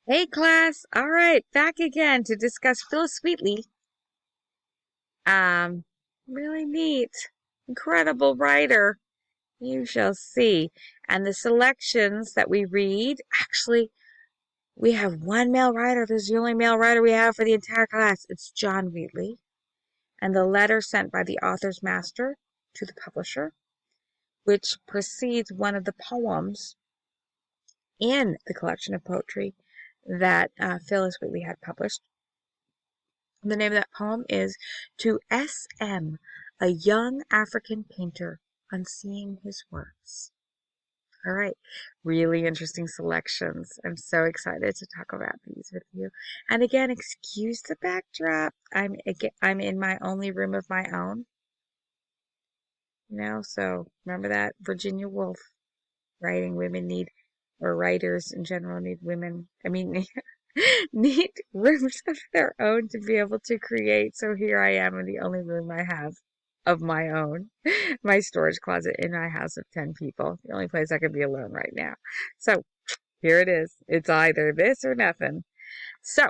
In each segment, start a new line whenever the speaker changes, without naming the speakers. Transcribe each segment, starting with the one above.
Hey class, all right, back again to discuss Phillis Wheatley. Um, really neat, incredible writer. You shall see. And the selections that we read, actually, we have one male writer. This is the only male writer we have for the entire class. It's John Wheatley. And the letter sent by the author's master to the publisher, which precedes one of the poems in the collection of poetry that Phillis Wheatley had published. The name of that poem is To S.M., a Young African Painter on Seeing His Works. All right, really interesting selections. I'm so excited to talk about these with you. And again, excuse the backdrop. I'm in my only room of my own, so remember that Virginia Woolf writing women need, or writers in general need women, need rooms of their own to be able to create. So here I am in the only room I have of my own, my storage closet in my house of 10 people, the only place I could be alone right now. So here it is. It's either this or nothing. So,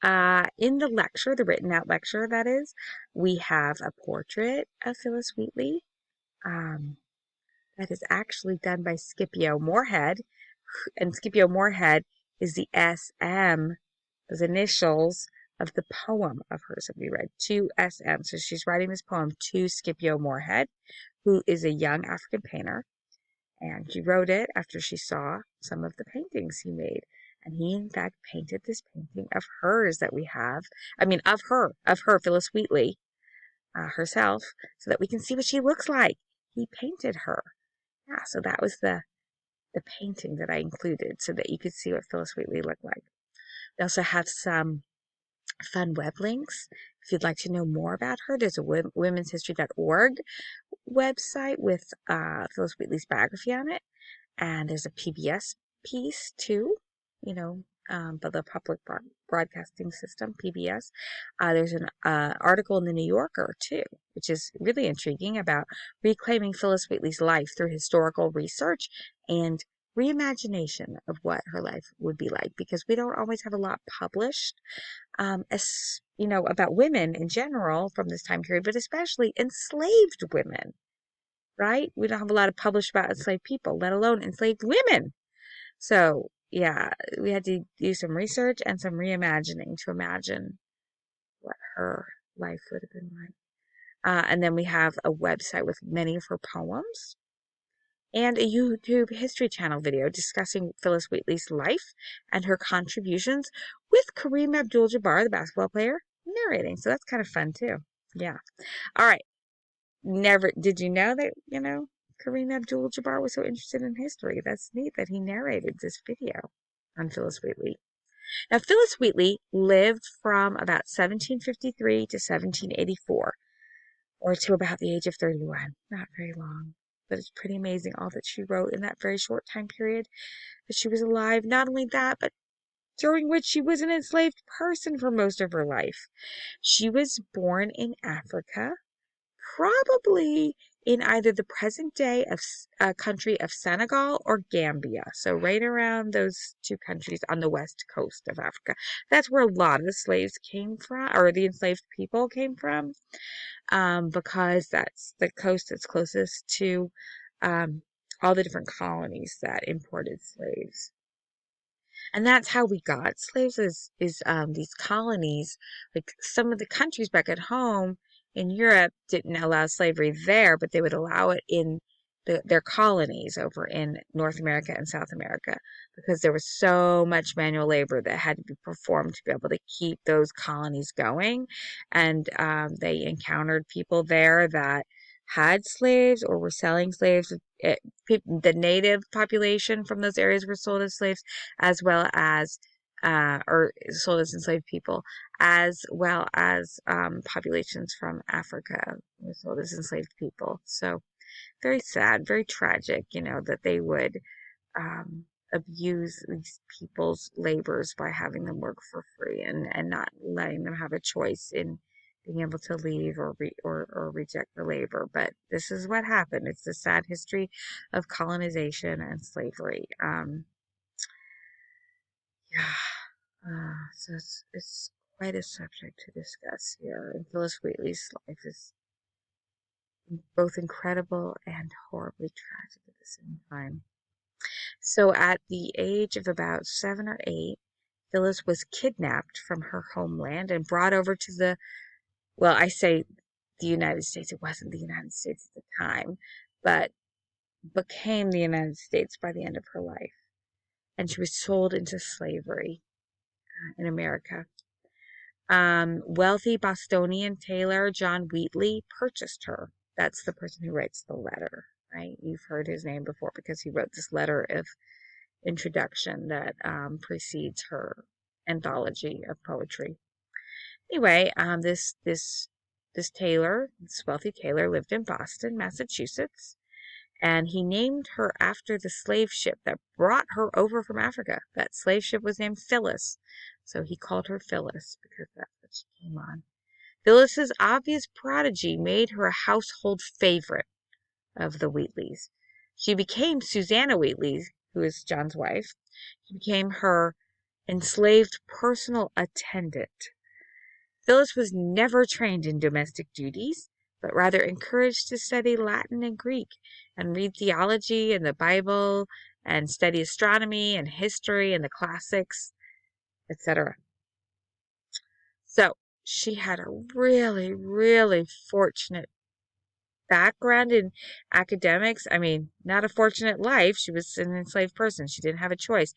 in the lecture, the written out lecture, that is, we have a portrait of Phillis Wheatley. Um, that is actually done by Scipio Moorhead, and Scipio Moorhead is the SM, those initials of the poem of hers that we read, to SM. So she's writing this poem to Scipio Moorhead, who is a young African painter, and she wrote it after she saw some of the paintings he made. And he, in fact, painted this painting of hers that we have. Of her, Phillis Wheatley, herself, so that we can see what she looks like. He painted her. Yeah, so that was the painting that I included so that you could see what Phillis Wheatley looked like. We also have some fun web links. If you'd like to know more about her, there's a womenshistory.org website with Phillis Wheatley's biography on it. And there's a PBS piece too, but the public broadcasting system, PBS. There's an article in the New Yorker too, which is really intriguing about reclaiming Phillis Wheatley's life through historical research and reimagination of what her life would be like, because we don't always have a lot published, about women in general from this time period, but especially enslaved women, right? We don't have a lot of published about enslaved people, let alone enslaved women. So, yeah, we had to do some research and some reimagining to imagine what her life would have been like. And then we have a website with many of her poems and a YouTube History Channel video discussing Phillis Wheatley's life and her contributions, with Kareem Abdul-Jabbar, the basketball player, narrating. So that's kind of fun too. Yeah. All right. Never did you know that, Kareem Abdul-Jabbar was so interested in history? That's neat that he narrated this video on Phillis Wheatley. Now, Phillis Wheatley lived from about 1753 to 1784, or to about the age of 31. Not very long, but it's pretty amazing all that she wrote in that very short time period that she was alive. Not only that, but during which she was an enslaved person for most of her life. She was born in Africa, probably in either the present day of country of Senegal or Gambia. So right around those two countries on the west coast of Africa. That's where a lot of the slaves came from, or the enslaved people came from, because that's the coast that's closest to um, all the different colonies that imported slaves. And that's how we got slaves, is these colonies. Like some of the countries back at home in Europe didn't allow slavery there, but they would allow it in their colonies over in North America and South America, because there was so much manual labor that had to be performed to be able to keep those colonies going. And they encountered people there that had slaves or were selling slaves. The native population from those areas were sold as slaves, as well as or sold as enslaved people, as well as populations from Africa were sold as enslaved people. So very sad, very tragic, that they would abuse these people's labors by having them work for free, and not letting them have a choice in being able to leave or reject the labor. But this is what happened. It's the sad history of colonization and slavery. Yeah. So it's quite a subject to discuss here. And Phillis Wheatley's life is both incredible and horribly tragic at the same time. So at the age of about 7 or 8, Phillis was kidnapped from her homeland and brought over to well, I say the United States. It wasn't the United States at the time, but became the United States by the end of her life. And she was sold into slavery in America. Wealthy Bostonian tailor John Wheatley purchased her. That's the person who writes the letter, right? You've heard his name before because he wrote this letter of introduction that precedes her anthology of poetry. Anyway, this tailor, this wealthy tailor, lived in Boston, Massachusetts, and he named her after the slave ship that brought her over from Africa. That slave ship was named Phillis, so he called her Phillis because that's what she came on. Phyllis's obvious prodigy made her a household favorite of the Wheatleys. She became Susanna Wheatley, who is John's wife. She became her enslaved personal attendant. Phillis was never trained in domestic duties, but rather encouraged to study Latin and Greek and read theology and the Bible and study astronomy and history and the classics, etc. So she had a really, really fortunate background in academics. I mean, not a fortunate life. She was an enslaved person. She didn't have a choice.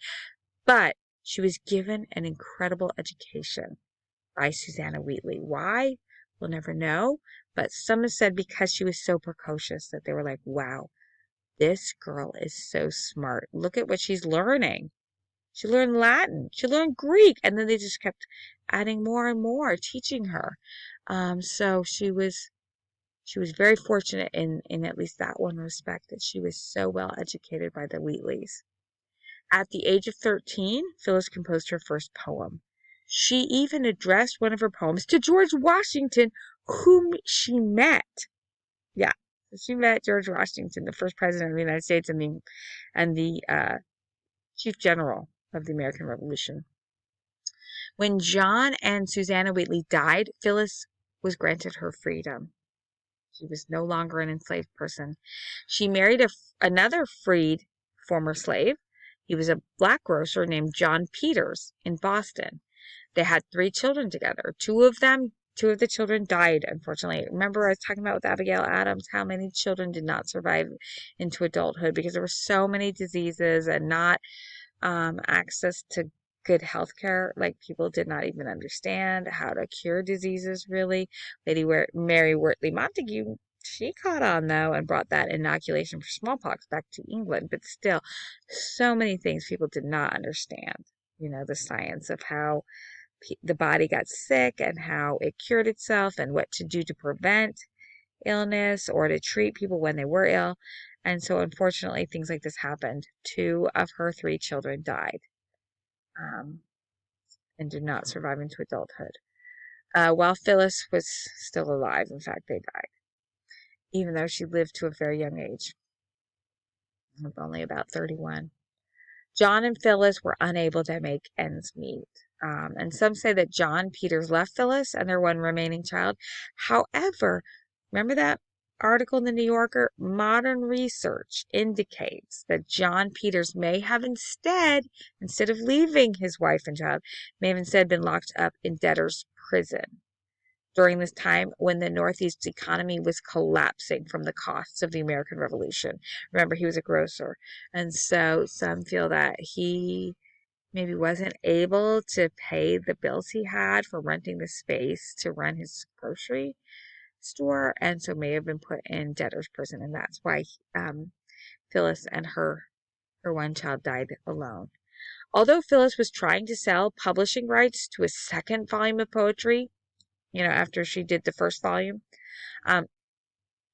But she was given an incredible education by Susanna Wheatley. Why? We'll never know. But some have said because she was so precocious that they were like, wow, this girl is so smart. Look at what she's learning. She learned Latin. She learned Greek. And then they just kept adding more and more, teaching her. So she was very fortunate in at least that one respect, that she was so well educated by the Wheatleys. At the age of 13, Phyllis composed her first poem. She even addressed one of her poems to George Washington, whom she met. Yeah, so she met George Washington, the first president of the United States and the chief general of the American Revolution. When John and Susanna Wheatley died, Phyllis was granted her freedom. She was no longer an enslaved person. She married another freed former slave. He was a black grocer named John Peters in Boston. They had 3 children together. Two of the children died, unfortunately. Remember I was talking about with Abigail Adams, how many children did not survive into adulthood because there were so many diseases and not access to good health care. Like, people did not even understand how to cure diseases, really. Lady Mary Wortley Montagu, she caught on, though, and brought that inoculation for smallpox back to England. But still, so many things people did not understand. You know, the science of how the body got sick and how it cured itself and what to do to prevent illness or to treat people when they were ill. And so, unfortunately, things like this happened. 2 of her 3 children died and did not survive into adulthood. While Phyllis was still alive, in fact, they died, even though she lived to a very young age, of only about 31. John and Phyllis were unable to make ends meet. And some say that John Peters left Phyllis and their one remaining child. However, remember that article in the New Yorker? Modern research indicates that John Peters may have instead of leaving his wife and child, may have instead been locked up in debtor's prison during this time when the Northeast's economy was collapsing from the costs of the American Revolution. Remember, he was a grocer. And so some feel that he maybe wasn't able to pay the bills he had for renting the space to run his grocery store, and so may have been put in debtor's prison. And that's why Phyllis and her one child died alone. Although Phyllis was trying to sell publishing rights to a second volume of poetry, after she did the first volume,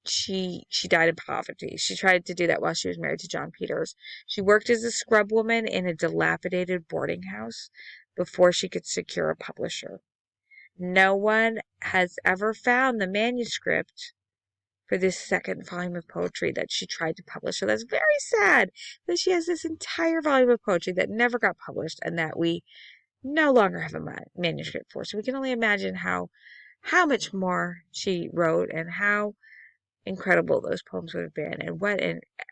she died in poverty. She tried to do that while she was married to John Peters. She worked as a scrub woman in a dilapidated boarding house before she could secure a publisher. No one has ever found the manuscript for this second volume of poetry that she tried to publish. So that's very sad that she has this entire volume of poetry that never got published and that we no longer have a manuscript for. So we can only imagine how much more she wrote and how incredible those poems would have been, and what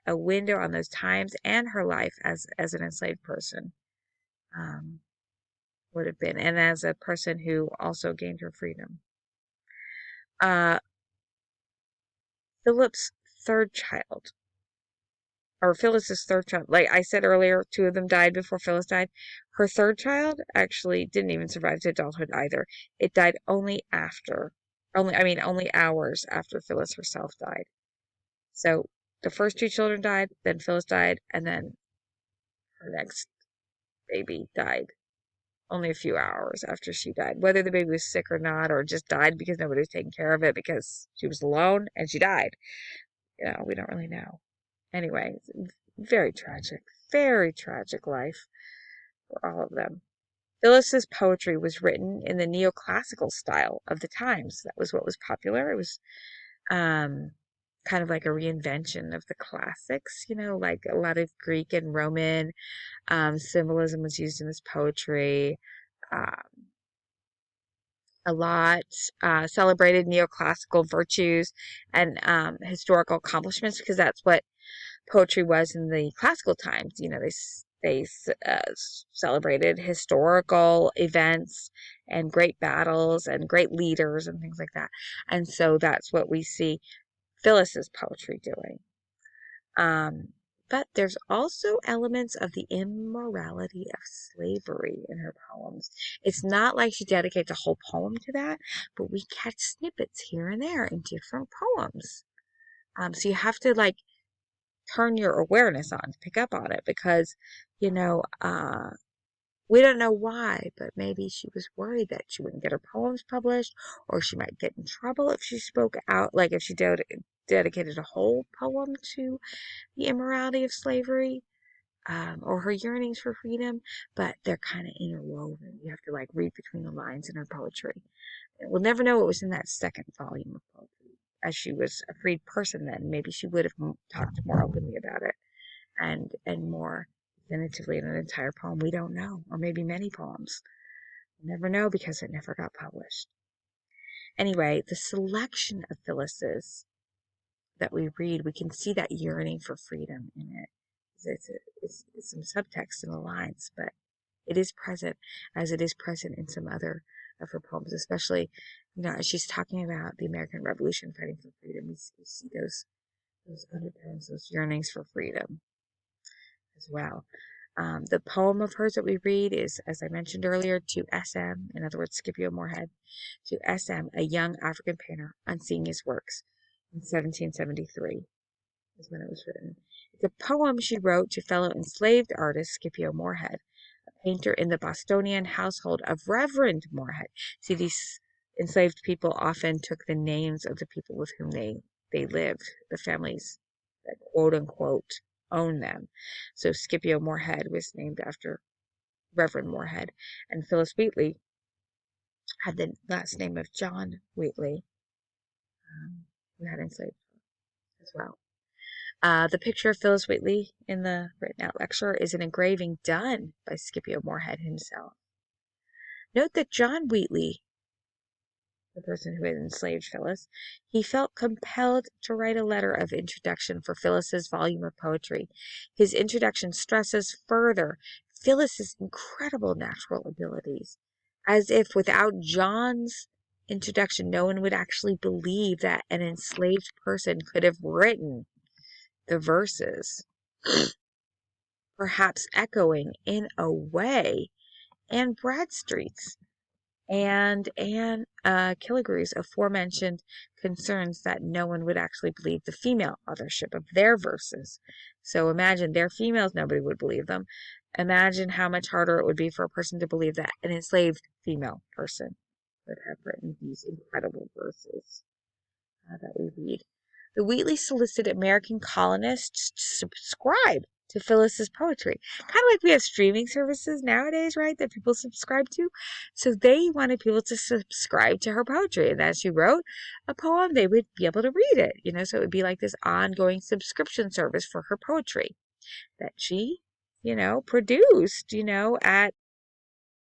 a window on those times and her life as an enslaved person um, would have been, and as a person who also gained her freedom. Uh, Philip's third child, or Phyllis's third child, like I said earlier, two of them died before Phyllis died. Her third child actually didn't even survive to adulthood either. It died only hours after Phyllis herself died. So the first two children died, then Phyllis died, and then her next baby died only a few hours after she died. Whether the baby was sick or not, or just died because nobody was taking care of it because she was alone and she died. We don't really know. Anyway, very tragic life for all of them. Phyllis's poetry was written in the neoclassical style of the times. That was what was popular. It was kind of like a reinvention of the classics, like a lot of Greek and Roman symbolism was used in this poetry. Um, a lot celebrated neoclassical virtues and historical accomplishments, because that's what poetry was in the classical times. They celebrated historical events and great battles and great leaders and things like that. And so that's what we see Phyllis's poetry doing. But there's also elements of the immorality of slavery in her poems. It's not like she dedicates a whole poem to that, but we catch snippets here and there in different poems. So you have to turn your awareness on to pick up on it, because, you know, uh, we don't know why, but maybe she was worried that she wouldn't get her poems published, or she might get in trouble if she spoke out, like if she dedicated a whole poem to the immorality of slavery, or her yearnings for freedom, but they're kind of interwoven. You have to read between the lines in her poetry. We'll never know what was in that second volume of poetry. As she was a freed person then, maybe she would have talked more openly about it, and more definitively in an entire poem. We don't know, or maybe many poems. We'll never know because it never got published. Anyway, the selection of Phyllis's that we read, we can see that yearning for freedom in it. It's some subtext in the lines, but it is present, as it is present in some other of her poems, especially, as she's talking about the American Revolution, fighting for freedom. We see those undertones, those yearnings for freedom as well. The poem of hers that we read is, as I mentioned earlier, to S.M., in other words, Scipio Moorhead, to S.M., a young African painter, on seeing his works in 1773 is when it was written. It's a poem she wrote to fellow enslaved artist Scipio Moorhead, a painter in the Bostonian household of Reverend Moorhead. See, these enslaved people often took the names of the people with whom they lived, the families that quote unquote own them. So Scipio Moorhead was named after Reverend Moorhead, and Phillis Wheatley had the last name of John Wheatley, who had enslaved her as well. The picture of Phillis Wheatley in the written out lecture is an engraving done by Scipio Moorhead himself. Note that John Wheatley, the person who had enslaved Phyllis, he felt compelled to write a letter of introduction for Phyllis's volume of poetry. His introduction stresses further Phyllis's incredible natural abilities, as if without John's introduction, no one would actually believe that an enslaved person could have written the verses, perhaps echoing in a way Anne Bradstreet's and Anne Killigrew's aforementioned concerns that no one would actually believe the female authorship of their verses. So imagine, they're females, nobody would believe them. Imagine how much harder it would be for a person to believe that an enslaved female person would have written these incredible verses that we read. The Wheatley solicited American colonists to subscribe to Phyllis's poetry. Kind of like we have streaming services nowadays, right, that people subscribe to. So they wanted people to subscribe to her poetry. And as she wrote a poem, they would be able to read it, so it would be like this ongoing subscription service for her poetry that she, produced, at